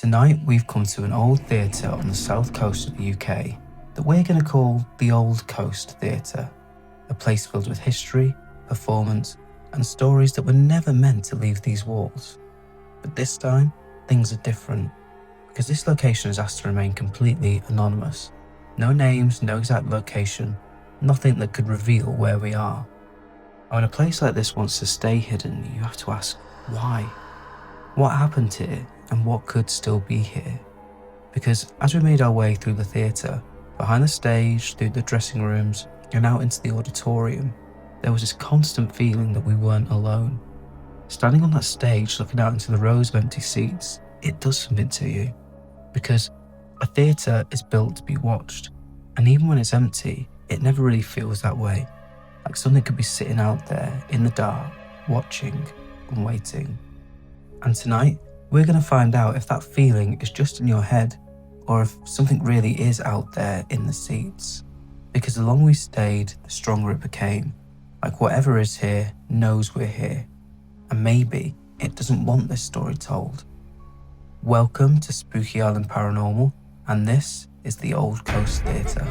Tonight we've come to an old theatre on the south coast of the UK that we're going to call the Old Coast Theatre, a place filled with history, performance and stories that were never meant to leave these walls. But this time, things are different, because this location is asked to remain completely anonymous. No names, no exact location, nothing that could reveal where we are. And when a place like this wants to stay hidden, you have to ask, why? What happened here and what could still be here? Because as we made our way through the theatre, behind the stage, through the dressing rooms, and out into the auditorium, there was this constant feeling that we weren't alone. Standing on that stage, looking out into the rows of empty seats, it does something to you. Because a theatre is built to be watched, and even when it's empty, it never really feels that way. Like something could be sitting out there in the dark, watching and waiting. And tonight, we're going to find out if that feeling is just in your head, or if something really is out there in the seats. Because the longer we stayed, the stronger it became. Like whatever is here knows we're here. And maybe it doesn't want this story told. Welcome to Spooky Island Paranormal, and this is the Old Coast Theatre.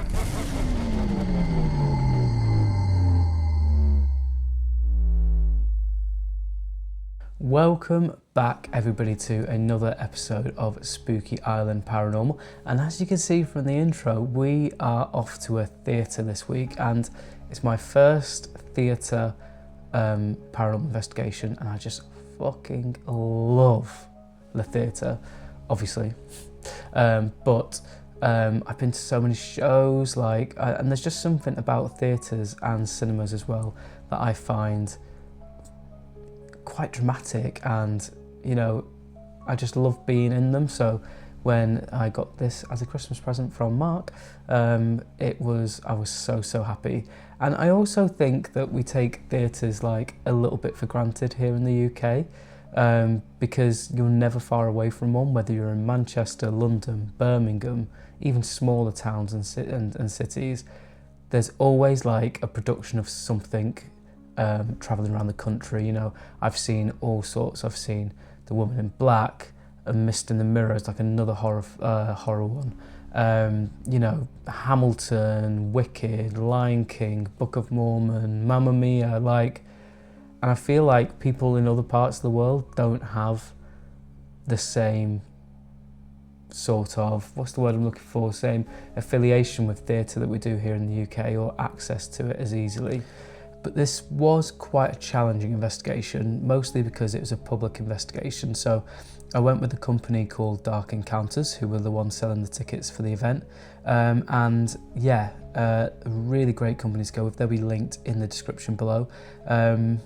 Welcome back everybody to another episode of Spooky Island Paranormal, and as you can see from the intro, we are off to a theatre this week, and it's my first theatre paranormal investigation, and I just fucking love the theatre, obviously, but I've been to so many shows, and there's just something about theatres and cinemas as well that I find quite dramatic, and I just love being in them. So when I got this as a Christmas present from Mark, I was so happy. And I also think that we take theatres like a little bit for granted here in the UK, because you're never far away from one, whether you're in Manchester, London, Birmingham, even smaller towns and cities. There's always like a production of something travelling around the country. I've seen all sorts. I've seen The Woman in Black, A Mist in the Mirror is like another horror one. Hamilton, Wicked, Lion King, Book of Mormon, Mamma Mia, and I feel like people in other parts of the world don't have the same sort of, what's the word I'm looking for, same affiliation with theatre that we do here in the UK, or access to it as easily. But this was quite a challenging investigation, mostly because it was a public investigation. So I went with a company called Dark Encounters, who were the ones selling the tickets for the event. A really great company to go with. They'll be linked in the description below. The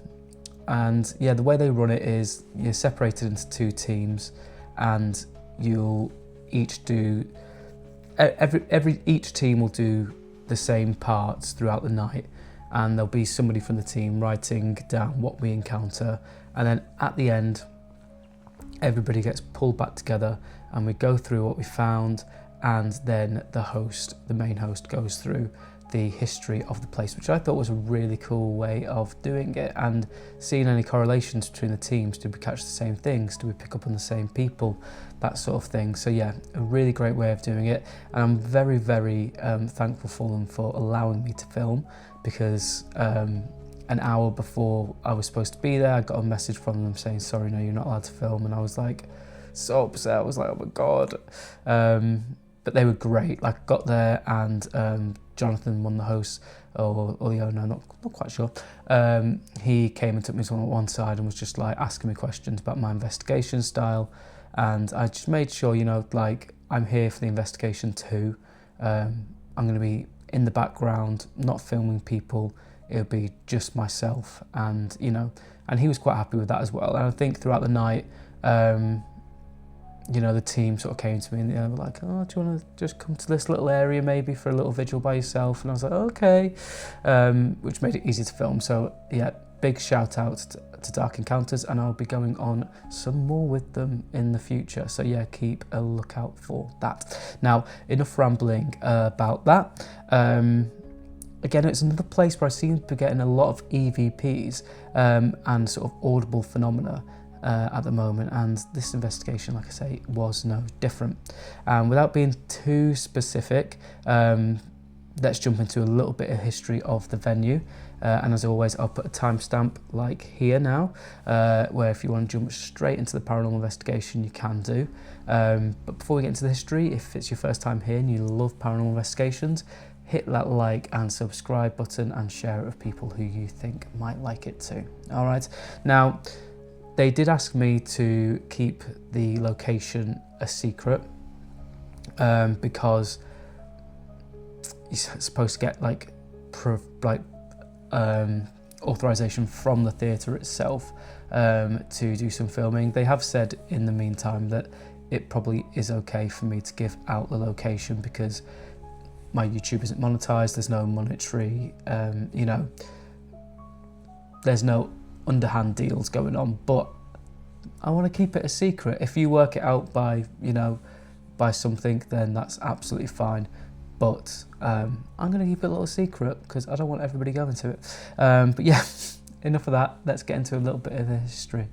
way they run it is you're separated into two teams, and you'll each do, each team will do the same parts throughout the night. And there'll be somebody from the team writing down what we encounter, and then at the end everybody gets pulled back together and we go through what we found, and then the main host goes through the history of the place, which I thought was a really cool way of doing it, and seeing any correlations between the teams. Did we catch the same things? Do we pick up on the same people? That sort of thing. So yeah, a really great way of doing it, and I'm very, very thankful for them for allowing me to film, because an hour before I was supposed to be there, I got a message from them saying, sorry, no, you're not allowed to film, and I was like so upset. I was like, oh my god. But they were great. I got there, and Jonathan, one of the hosts, or the owner, not quite sure, he came and took me to one side and was just asking me questions about my investigation style, and I just made sure, I'm here for the investigation too. I'm going to be in the background, not filming people. It'll be just myself, and and he was quite happy with that as well. And I think throughout the night, the team sort of came to me and they were like, oh, do you want to just come to this little area maybe for a little vigil by yourself? And I was like, okay, which made it easy to film. So yeah, big shout out to Dark Encounters, and I'll be going on some more with them in the future. So yeah, keep a lookout for that. Now, enough rambling about that. Again, it's another place where I seem to be getting a lot of EVPs and sort of audible phenomena. at the moment, and this investigation, like I say, was no different. Without being too specific, let's jump into a little bit of history of the venue. And as always, I'll put a timestamp like here now, where if you want to jump straight into the paranormal investigation, you can do. But before we get into the history, if it's your first time here and you love paranormal investigations, hit that like and subscribe button and share it with people who you think might like it too. All right. Now, they did ask me to keep the location a secret because you're supposed to get authorization from the theatre itself to do some filming. They have said in the meantime that it probably is okay for me to give out the location because my YouTube isn't monetized, there's no monetary, there's no underhand deals going on, but I want to keep it a secret. If you work it out by something, then that's absolutely fine. But I'm going to keep it a little secret because I don't want everybody going to it. But yeah, enough of that. Let's get into a little bit of the history.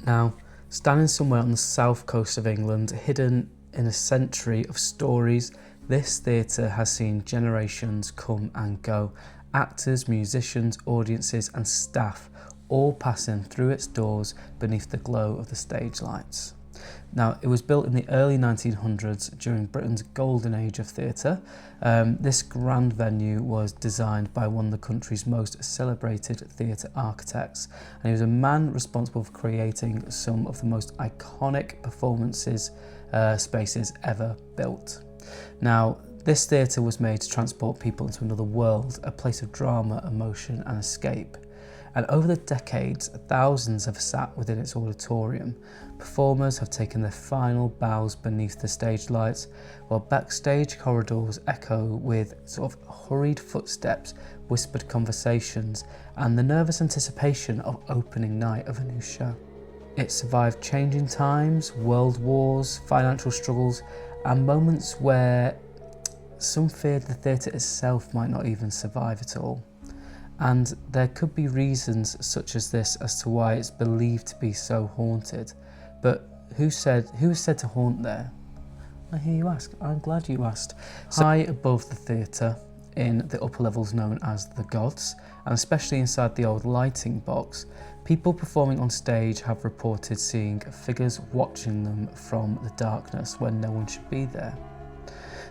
Now, standing somewhere on the south coast of England, hidden in a century of stories, this theatre has seen generations come and go. Actors, musicians, audiences and staff all passing through its doors beneath the glow of the stage lights. Now, it was built in the early 1900s during Britain's golden age of theatre. This grand venue was designed by one of the country's most celebrated theatre architects, and he was a man responsible for creating some of the most iconic performances spaces ever built. Now, this theatre was made to transport people into another world, a place of drama, emotion and escape. And over the decades, thousands have sat within its auditorium. Performers have taken their final bows beneath the stage lights, while backstage corridors echo with sort of hurried footsteps, whispered conversations, and the nervous anticipation of opening night of a new show. It survived changing times, world wars, financial struggles, and moments where some feared the theatre itself might not even survive at all. And there could be reasons such as this as to why it's believed to be so haunted. But who is said to haunt there? I hear you ask. I'm glad you asked. High above the theatre, in the upper levels known as the gods, and especially inside the old lighting box, people performing on stage have reported seeing figures watching them from the darkness when no one should be there.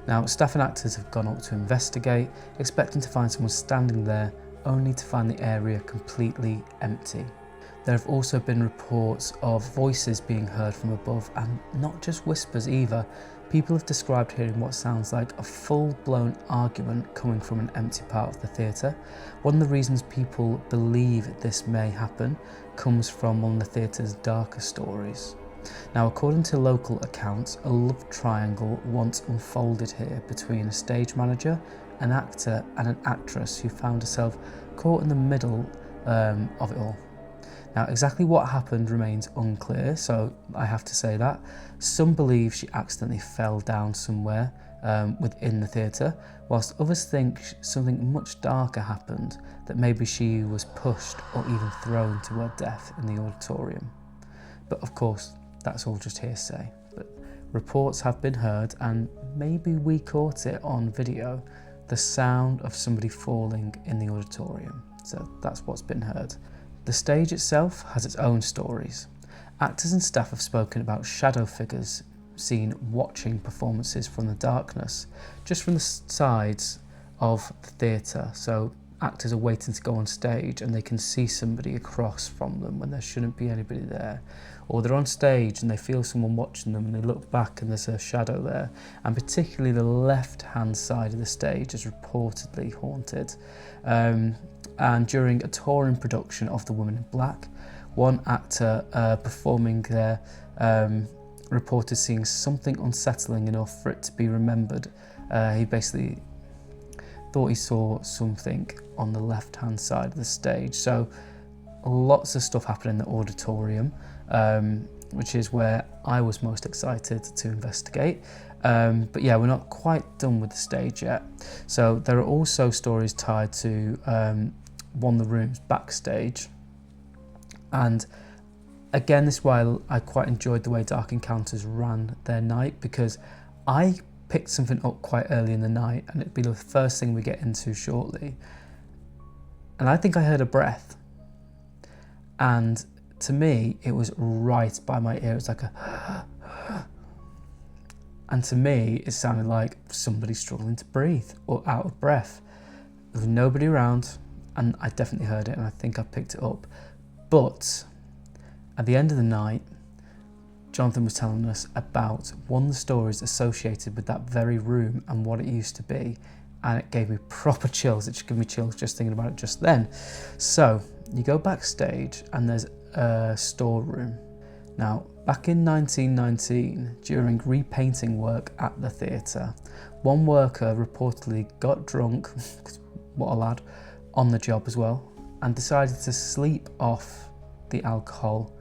Now, staff and actors have gone up to investigate, expecting to find someone standing there, only to find the area completely empty. There have also been reports of voices being heard from above, and not just whispers either. People have described hearing what sounds like a full-blown argument coming from an empty part of the theatre. One of the reasons people believe this may happen comes from one of the theatre's darker stories. Now, according to local accounts, a love triangle once unfolded here between a stage manager, an actor and an actress who found herself caught in the middle of it all. Now, exactly what happened remains unclear, so I have to say that. Some believe she accidentally fell down somewhere within the theatre, whilst others think something much darker happened, that maybe she was pushed or even thrown to her death in the auditorium. But of course, that's all just hearsay. But reports have been heard, and maybe we caught it on video, the sound of somebody falling in the auditorium. So that's what's been heard. The stage itself has its own stories. Actors and staff have spoken about shadow figures seen watching performances from the darkness, just from the sides of the theatre. So actors are waiting to go on stage and they can see somebody across from them when there shouldn't be anybody there. Or they're on stage and they feel someone watching them and they look back and there's a shadow there. And particularly the left-hand side of the stage is reportedly haunted. And during a touring production of The Woman in Black, one actor performing there reported seeing something unsettling enough for it to be remembered. He basically thought he saw something on the left-hand side of the stage. So lots of stuff happened in the auditorium, which is where I was most excited to investigate. But yeah, we're not quite done with the stage yet. So there are also stories tied to one of the rooms backstage, and Again, this is why I quite enjoyed the way Dark Encounters ran their night, because I picked something up quite early in the night, and it'd be the first thing we get into shortly. And I think I heard a breath. And to me, it was right by my ear. It was like a... And to me, it sounded like somebody struggling to breathe or out of breath. There was nobody around, and I definitely heard it, and I think I picked it up. But at the end of the night, Jonathan was telling us about one of the stories associated with that very room and what it used to be, and it gave me proper chills. It just gave me chills just thinking about it just then. So you go backstage and there's a storeroom. Now, back in 1919, during repainting work at the theatre, one worker reportedly got drunk, what a lad, on the job as well, and decided to sleep off the alcohol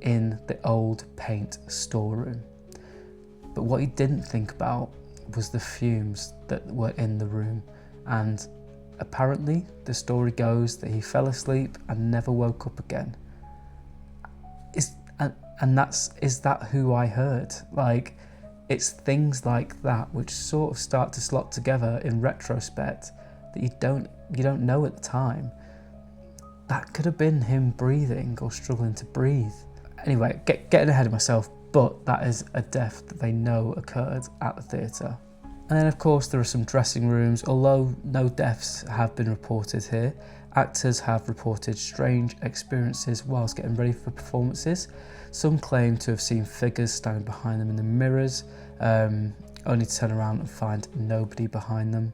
in the old paint storeroom. But what he didn't think about was the fumes that were in the room, and apparently the story goes that he fell asleep and never woke up again. Is that who I heard? Like, it's things like that which sort of start to slot together in retrospect that you don't know at the time. That could have been him breathing or struggling to breathe. Anyway, getting ahead of myself, but that is a death that they know occurred at the theatre. And then of course there are some dressing rooms. Although no deaths have been reported here, actors have reported strange experiences whilst getting ready for performances. Some claim to have seen figures standing behind them in the mirrors, only to turn around and find nobody behind them.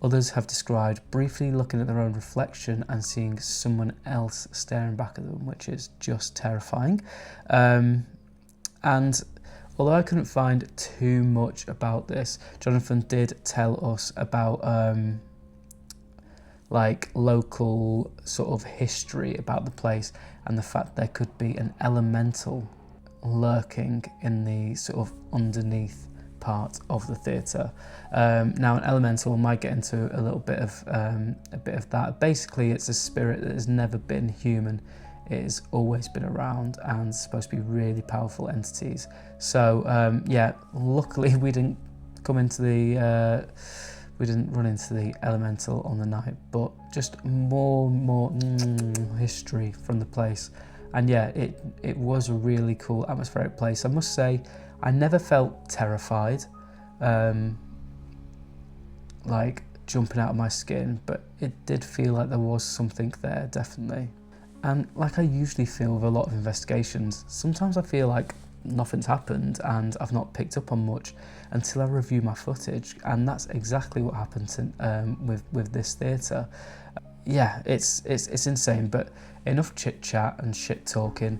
Others have described briefly looking at their own reflection and seeing someone else staring back at them, which is just terrifying. And although I couldn't find too much about this, Jonathan did tell us about like local sort of history about the place, and the fact there could be an elemental lurking in the sort of underneath part of the theatre. Now, an elemental might get into a little bit of that. Basically, it's a spirit that has never been human. It has always been around and supposed to be really powerful entities. So yeah, luckily we didn't run into the elemental on the night, but just more history from the place. And yeah, it was a really cool atmospheric place. I must say, I never felt terrified, like jumping out of my skin, but it did feel like there was something there, definitely. And like I usually feel with a lot of investigations, sometimes I feel like nothing's happened and I've not picked up on much until I review my footage, and that's exactly what happened to, with this theatre. Yeah, it's insane, but enough chit chat and shit talking.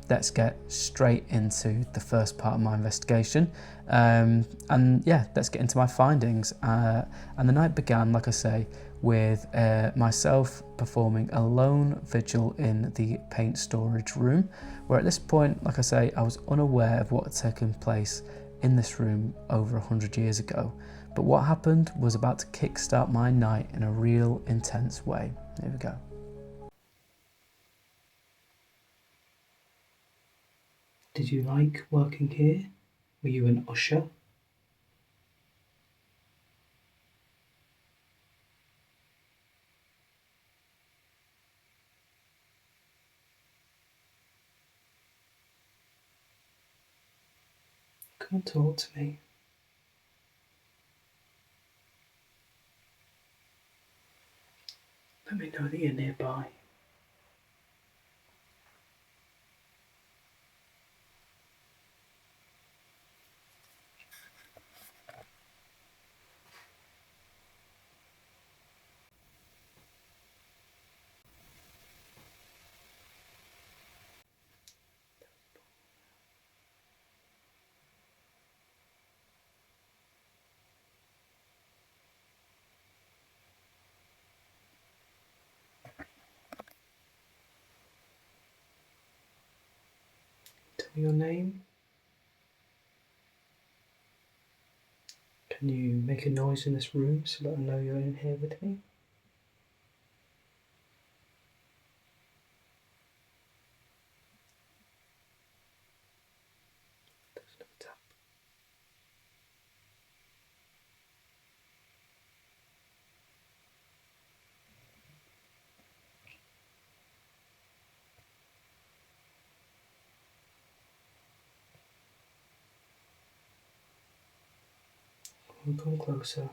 Let's get straight into the first part of my investigation, and yeah, let's get into my findings. And the night began, like I say, with myself performing a lone vigil in the paint storage room, where at this point, like I say, I was unaware of what had taken place in this room over 100 years ago. But what happened was about to kickstart my night in a real intense way. Here we go. Did you like working here? Were you an usher? Come and talk to me. Let me know that you're nearby. Tell me your name. Can you make a noise in this room so that I know you're in here with me? Come closer.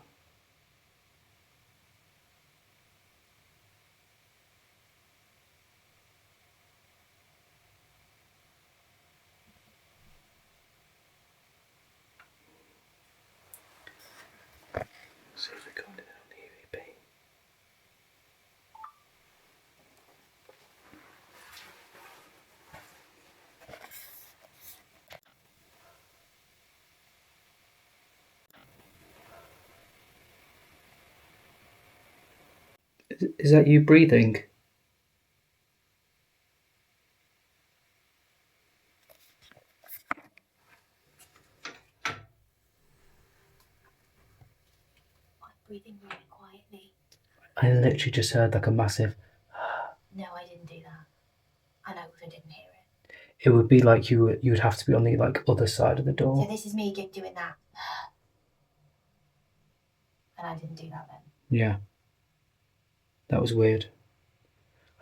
See if we're going in on the EVP. Is that you breathing? I'm breathing very quietly. I literally just heard like a massive. No, I didn't do that. And I also didn't hear it. It would be like you would have to be on the like other side of the door. So this is me doing that. And I didn't do that then. Yeah. That was weird.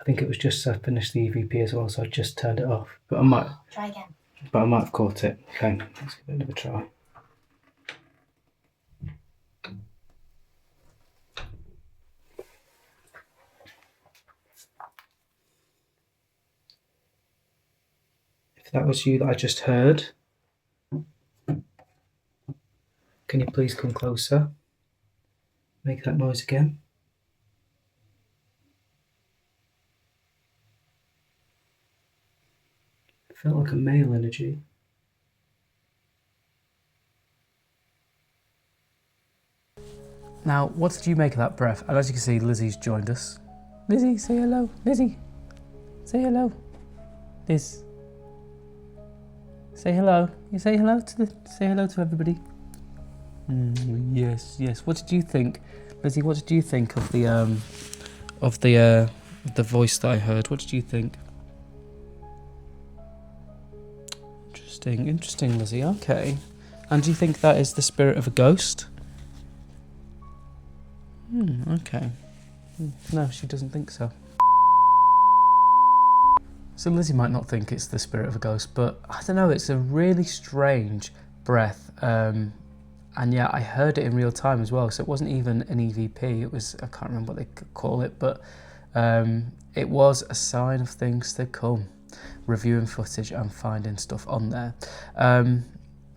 I think it was just I finished the EVP as well, so I just turned it off. But I might Try again. have caught it. Okay, let's give it another try. If that was you that I just heard, can you please come closer? Make that noise again. It felt like a male energy. Now, what did you make of that breath? And as you can see, Lizzie's joined us. Lizzie, say hello. Lizzie, say hello. Liz, say hello. You say hello to everybody. Yes, yes. What did you think, Lizzie? What did you think of the voice that I heard? What did you think? Interesting, Lizzie. Okay. And do you think that is the spirit of a ghost? Okay. No, she doesn't think so. So Lizzie might not think it's the spirit of a ghost, but I don't know, it's a really strange breath. And yeah, I heard it in real time as well, so it wasn't even an EVP, it was, I can't remember what they could call it, but it was a sign of things to come, reviewing footage and finding stuff on there. And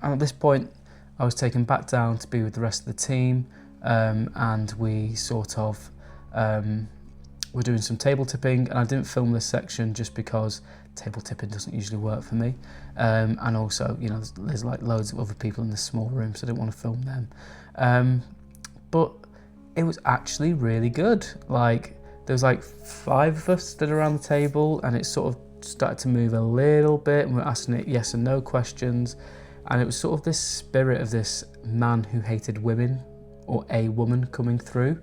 at this point, I was taken back down to be with the rest of the team, and we sort of were doing some table tipping, and I didn't film this section just because table tipping doesn't usually work for me, and also, you know, there's like loads of other people in this small room, so I didn't want to film them. But it was actually really good. Like, there was like 5 of us stood around the table, and it sort of started to move a little bit, and we were asking it yes and no questions, and it was sort of this spirit of this man who hated women, or a woman coming through,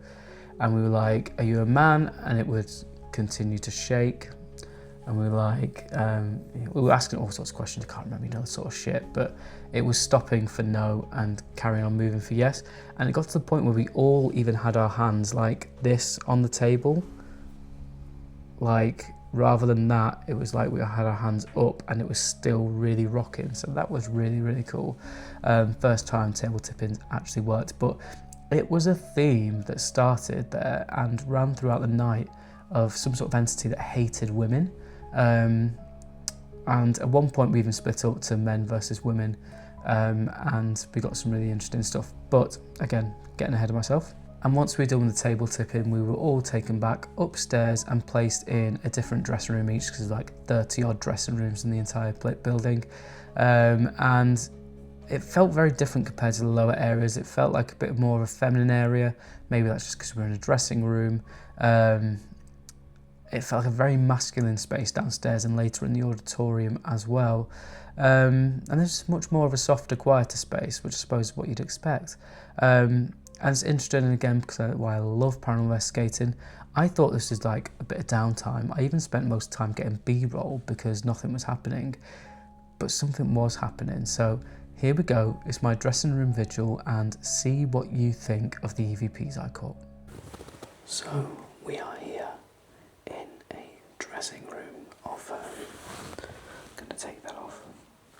and we were like, are you a man? And it would continue to shake, and we were like, we were asking all sorts of questions, I can't remember, you know, that sort of shit, but it was stopping for no and carrying on moving for yes, and it got to the point where we all even had our hands like this on the table, like, rather than that, it was like we had our hands up and it was still really rocking, so that was really, really cool. First time table tipping actually worked, but it was a theme that started there and ran throughout the night of some sort of entity that hated women. And at one point we even split up to men versus women, and we got some really interesting stuff. But again, getting ahead of myself. And once we were done with the table tipping, we were all taken back upstairs and placed in a different dressing room each, because there's like 30 odd dressing rooms in the entire building. And it felt very different compared to the lower areas. It felt like a bit more of a feminine area. Maybe that's just because we're in a dressing room. It felt like a very masculine space downstairs and later in the auditorium as well. And there's much more of a softer, quieter space, which I suppose is what you'd expect. And it's interesting, again, because why I love paranormal investigating, I thought this was like a bit of downtime. I even spent most of the time getting B-roll because nothing was happening, but something was happening. So here we go, it's my dressing room vigil, and see what you think of the EVPs I caught. So we are here in a dressing room of, I'm going to take that off,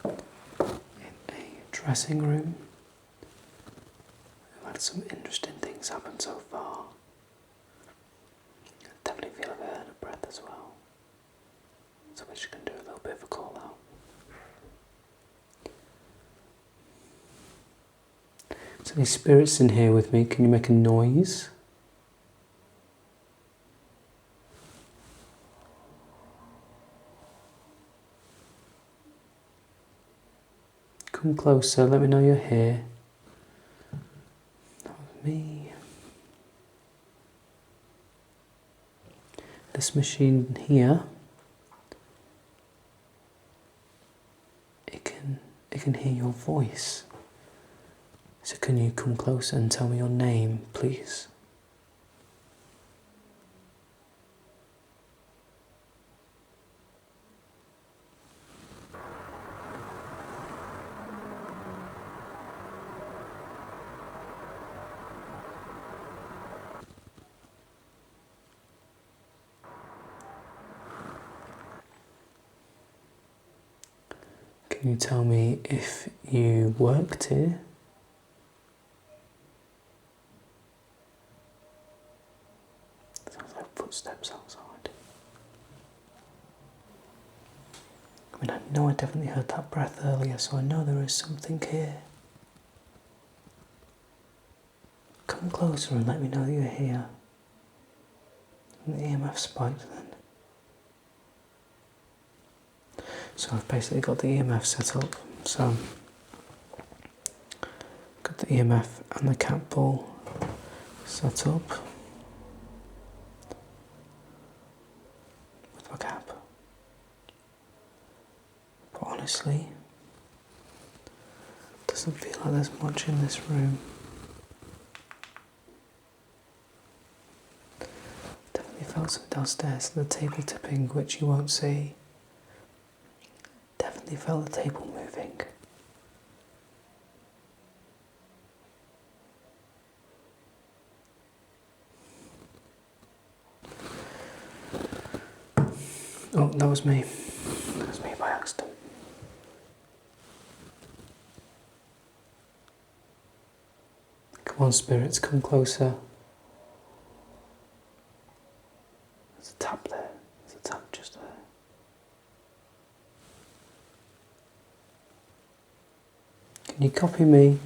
in a dressing room, had some interesting things happen so far. Definitely feel like I heard a breath as well. So we're just going to do a little bit of a call out. So any spirits in here with me, can you make a noise? Come closer, let me know you're here. That was me. This machine here, it can hear your voice. So can you come closer and tell me your name, please? Can you tell me if you worked here? Sounds like footsteps outside. I mean, I know I definitely heard that breath earlier, so I know there is something here. Come closer and let me know that you're here. And the EMF spiked then. So I've basically got the EMF set up. So got the EMF and the cat ball set up with my cap. But honestly, it doesn't feel like there's much in this room. Definitely felt some downstairs, the table tipping, which you won't see. Definitely felt the table moving. Oh, that was me. That was me by accident. Come on, spirits, come closer. There's a tap there. There's a tap just there. Can you copy me?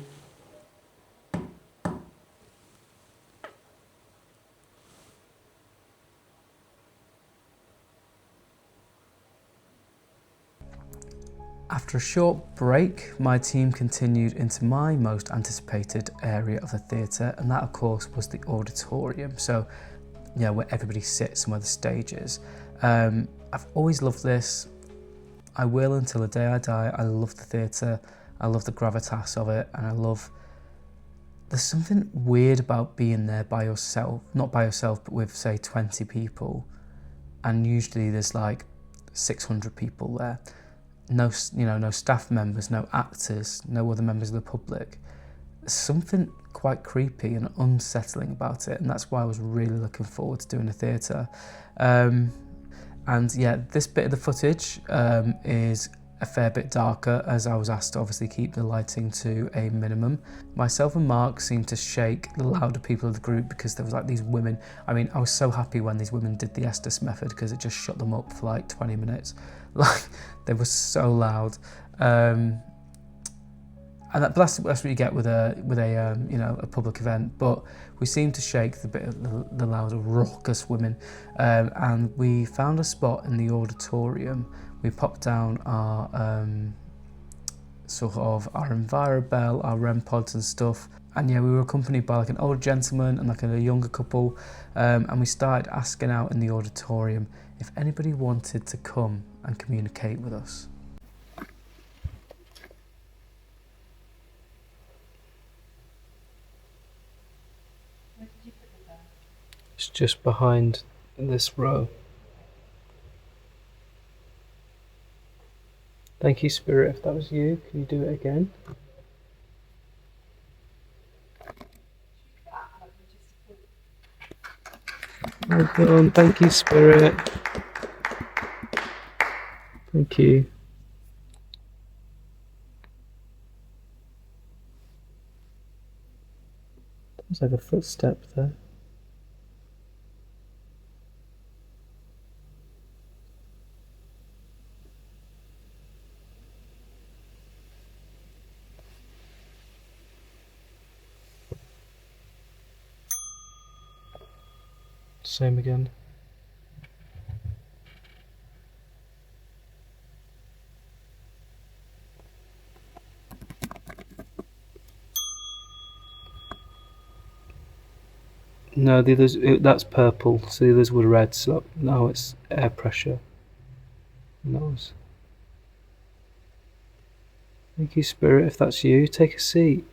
After a short break, my team continued into my most anticipated area of the theatre, and that of course was the auditorium. So, yeah, where everybody sits and where the stage is. I've always loved this. I will until the day I die. I love the theatre. I love the gravitas of it, and I love... There's something weird about being there by yourself, not by yourself, but with say 20 people, and usually there's like 600 people there. No, no staff members, no actors, no other members of the public. There's something quite creepy and unsettling about it, and that's why I was really looking forward to doing a theatre. And yeah, this bit of the footage is a fair bit darker, as I was asked to obviously keep the lighting to a minimum. Myself and Mark seemed to shake the louder people of the group because there was like these women. I mean, I was so happy when these women did the Estes method because it just shut them up for like 20 minutes. Like, they were so loud. And that's what you get with a a public event. But we seemed to shake the louder, raucous women, and we found a spot in the auditorium. We popped down our sort of our EnviroBell, our REM pods and stuff, and yeah, we were accompanied by like an older gentleman and like a younger couple, and we started asking out in the auditorium if anybody wanted to come and communicate with us. It's just behind this row. Thank you, Spirit. If that was you, can you do it again? Well done. Thank you, Spirit. Thank you. There's like a footstep there. Same again. No, the others, that's purple, so the others were red, so now it's air pressure. And that was... Thank you, Spirit, if that's you, take a seat.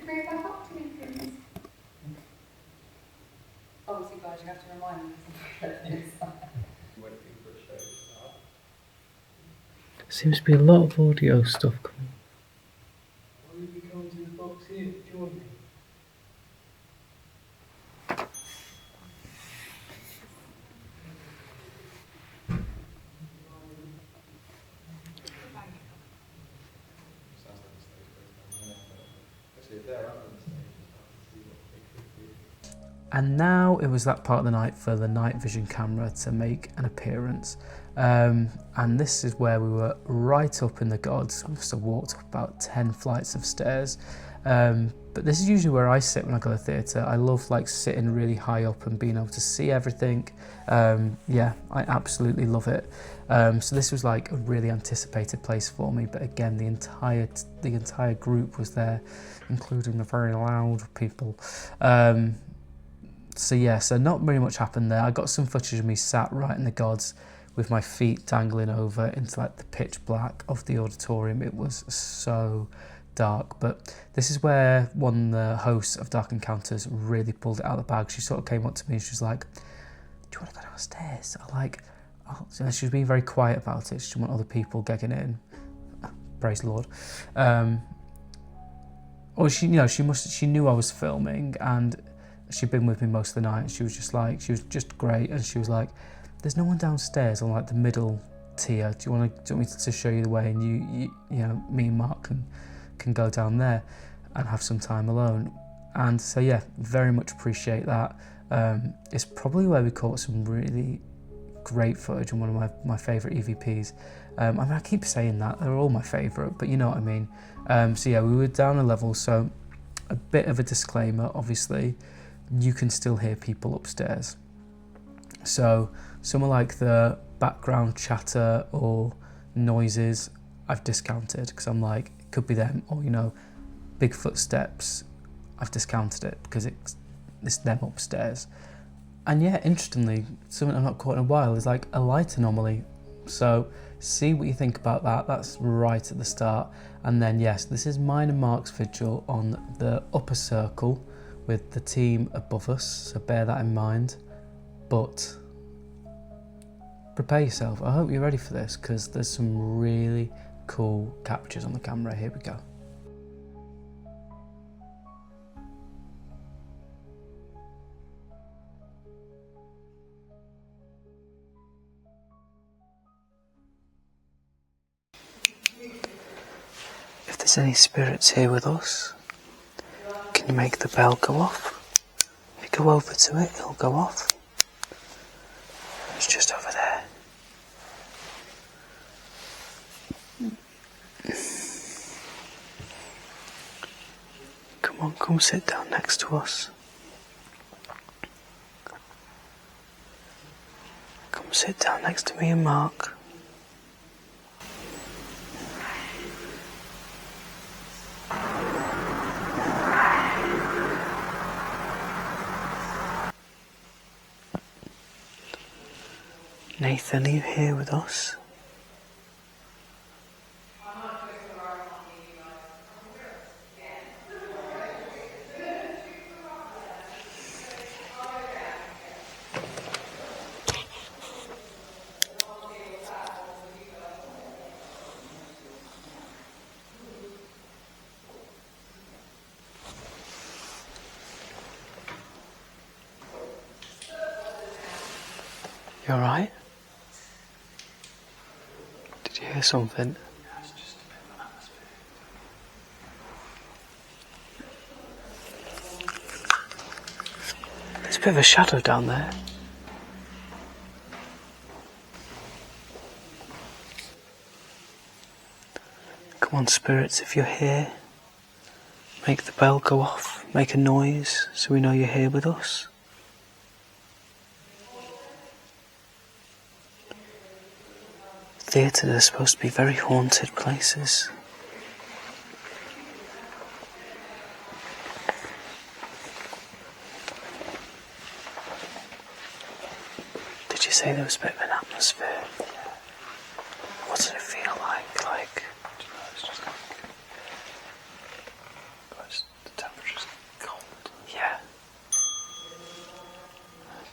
Bring it back up to me, please. Obviously, guys, you have to remind me because Seems to be a lot of audio stuff coming. Will you be coming to the box here to join me? And now it was that part of the night for the night vision camera to make an appearance. And this is where we were right up in the gods. We must have walked up about 10 flights of stairs. But this is usually where I sit when I go to the theatre. I love like sitting really high up and being able to see everything. Yeah, I absolutely love it. So this was like a really anticipated place for me. But again, the entire group was there, including the very loud people. So yeah, so not very much happened there. I got some footage of me sat right in the gods with my feet dangling over into like the pitch black of the auditorium. It was so dark, but this is where one of the hosts of Dark Encounters really pulled it out of the bag. She sort of came up to me and she was like, "Do you want to go downstairs?" And she was being very quiet about it. She didn't want other people gagging in. Praise the Lord. Or she knew I was filming, and she'd been with me most of the night. She was just great, and she was like, "There's no one downstairs on like the middle tier. Do you want me to show you the way, and you know, me and Mark can go down there and have some time alone." And so yeah, very much appreciate that. It's probably where we caught some really great footage and one of my favourite EVPs. I mean, I keep saying that, they're all my favourite, but you know what I mean. So yeah, we were down a level, so a bit of a disclaimer, obviously, you can still hear people upstairs. So somewhere like the background chatter or noises, I've discounted, because I'm like, it could be them, or you know, big footsteps, I've discounted it because it's them upstairs. And yeah, interestingly, something I've not caught in a while is like a light anomaly. So see what you think about that. That's right at the start. And then yes, this is mine and Mark's vigil on the upper circle with the team above us, so bear that in mind. But prepare yourself. I hope you're ready for this, because there's some really cool captures on the camera. Here we go. If there's any spirits here with us, can you make the bell go off? If you go over to it, it'll go off. It's just over there. Come on, come sit down next to us. Come sit down next to me and Mark. Nathan, are you here with us? You alright? Did you hear something? Yeah, it's just a bit of an atmosphere. There's a bit of a shadow down there. Come on, spirits, if you're here, make the bell go off, make a noise so we know you're here with us. Theatres are supposed to be very haunted places. Did you say there was a bit of an atmosphere? Yeah. What does it feel like? It's just like... Guys, the temperature's cold. Yeah.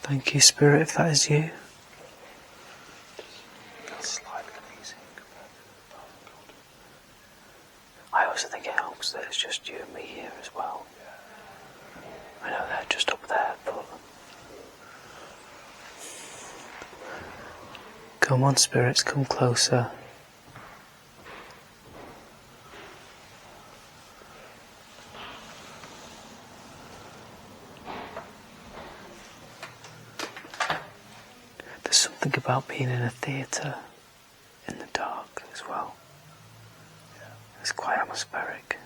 Thank you, Spirit, if that is you. Slightly uneasy. I also think it helps that it's just you and me here as well. I know they're just up there, but... Come on, spirits, come closer. There's something about being in a theatre in the dark as well. It's quite atmospheric.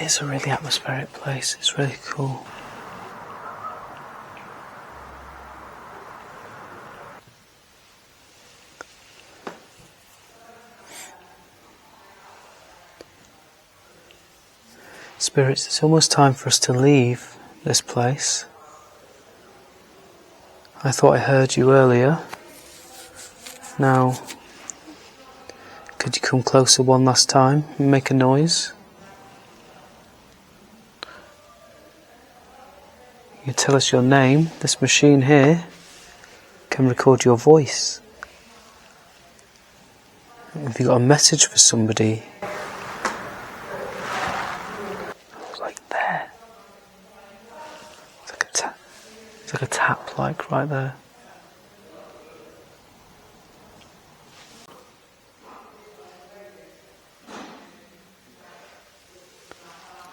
It's a really atmospheric place, it's really cool. Spirits, it's almost time for us to leave this place. I thought I heard you earlier. Now, could you come closer one last time and make a noise? You tell us your name. This machine here can record your voice. Have you got a message for somebody? Like there. It's like a tap. It's like a tap, like right there.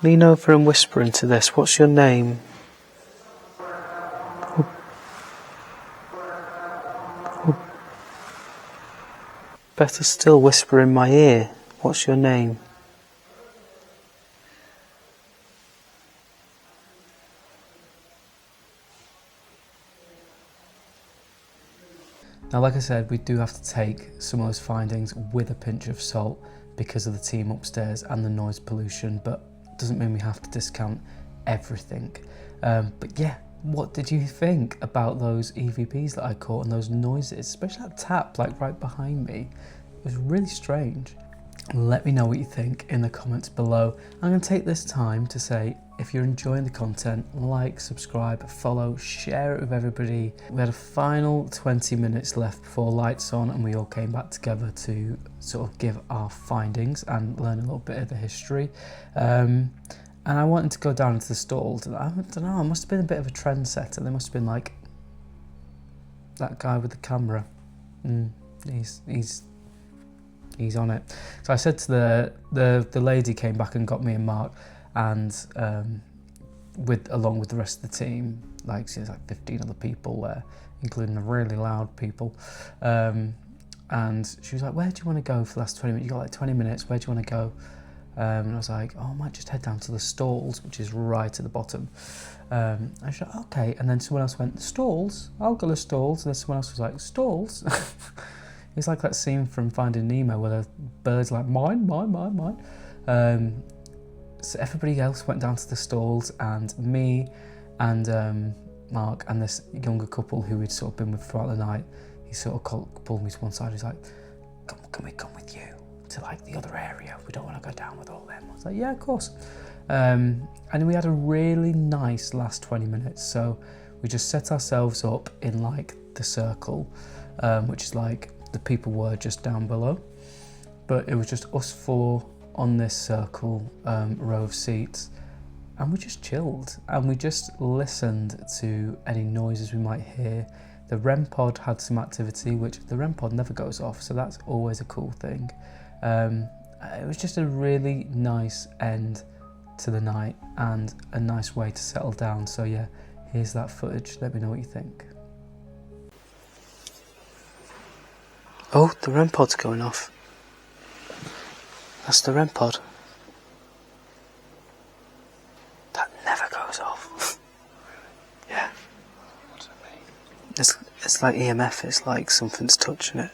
Lean over and whisper into this. What's your name? Better still, whisper in my ear. What's your name? Now, like I said, we do have to take some of those findings with a pinch of salt because of the team upstairs and the noise pollution, but it doesn't mean we have to discount everything. But yeah, what did you think about those EVPs that I caught and those noises, especially that tap like right behind me? It was really strange. Let me know what you think in the comments below. I'm going to take this time to say, if you're enjoying the content, like, subscribe, follow, share it with everybody. We had a final 20 minutes left before lights on and we all came back together to sort of give our findings and learn a little bit of the history. And I wanted to go down into the stalls. I don't know, I must have been a bit of a trendsetter. There must have been like that guy with the camera. He's on it. So I said to the lady came back and got me and Mark, and along with the rest of the team, like there's like 15 other people there, including the really loud people. And she was like, "Where do you want to go for the last 20 minutes? You got like 20 minutes. Where do you want to go?" And I was like, "Oh, I might just head down to the stalls, which is right at the bottom." And she was like, "Okay." And then someone else went, "Stalls? I'll go to stalls." And then someone else was like, "Stalls?" It's like that scene from Finding Nemo where the birds are like, "Mine, mine, mine, mine." So everybody else went down to the stalls, and me and Mark and this younger couple who we'd sort of been with throughout the night, he sort of pulled me to one side. He's like, can we come with you to like the other area? We don't want to go down with all them. I was like, yeah, of course. And we had a really nice last 20 minutes. So we just set ourselves up in like the circle, which is like the people were just down below. But it was just us four on this circle row of seats, and we just chilled and we just listened to any noises we might hear. The REM pod had some activity, which the REM pod never goes off, so that's always a cool thing. It was just a really nice end to the night and a nice way to settle down. So yeah, here's that footage. Let me know what you think. Oh, the REM pod's going off. That's the REM pod. That never goes off. Yeah. What does it mean? It's like EMF, it's like something's touching it.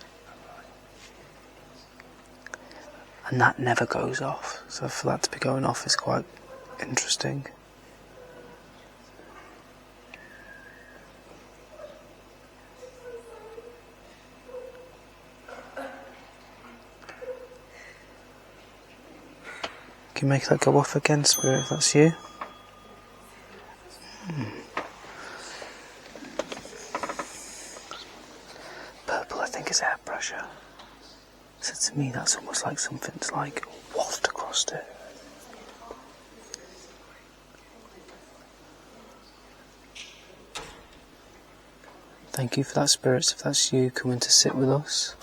And that never goes off. So for that to be going off is quite interesting. Can you make that go off again, Spirit, if that's you? Purple, I think, is air pressure. So to me, that's almost like something's like waft across it. Thank you for that, spirits, if that's you coming to sit with us.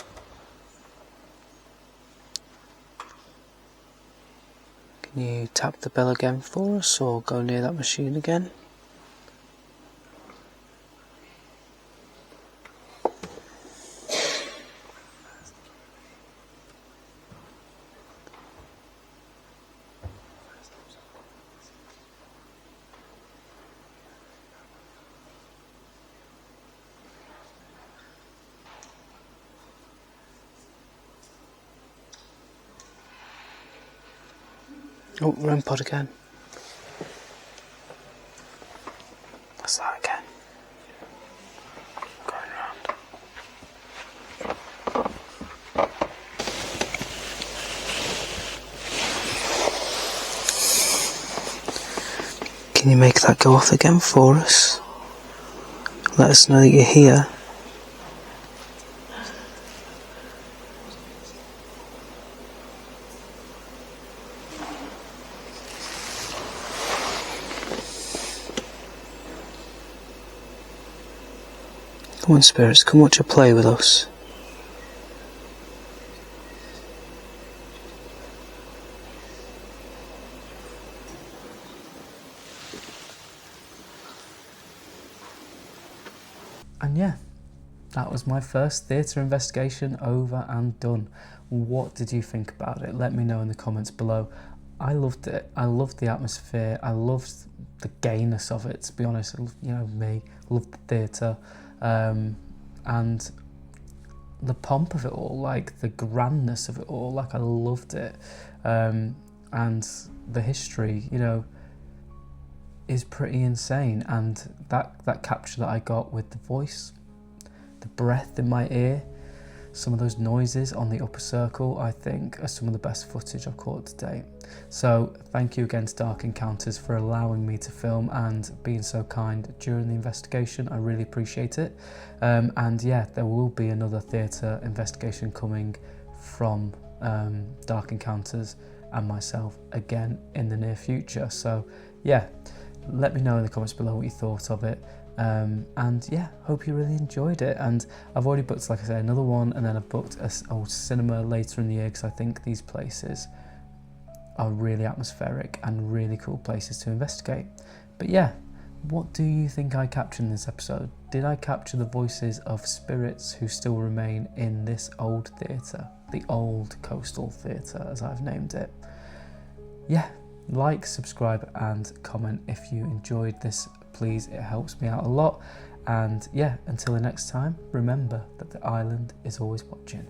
Can you tap the bell again for us, or go near that machine again? Oh, REM pod again. That's that again. Going round. Can you make that go off again for us? Let us know that you're here. Come on, spirits, come watch a play with us. And yeah, that was my first theatre investigation over and done. What did you think about it? Let me know in the comments below. I loved it. I loved the atmosphere. I loved the gayness of it, to be honest. You know me, loved the theatre. And the pomp of it all, like the grandness of it all, like I loved it. And the history, you know, is pretty insane. And that capture that I got with the voice, the breath in my ear, some of those noises on the upper circle, I think are some of the best footage I've caught to date. So thank you again to Dark Encounters for allowing me to film and being so kind during the investigation. I really appreciate it. And yeah, there will be another theatre investigation coming from Dark Encounters and myself again in the near future. So yeah, let me know in the comments below what you thought of it. And yeah, hope you really enjoyed it. And I've already booked, like I said, another one, and then I've booked a old cinema later in the year, because I think these places are really atmospheric and really cool places to investigate. But yeah, what do you think I captured in this episode? Did I capture the voices of spirits who still remain in this old theatre, the old coastal theatre as I've named it? Yeah, like, subscribe and comment if you enjoyed this, please. It helps me out a lot. And yeah, until the next time, remember that the island is always watching.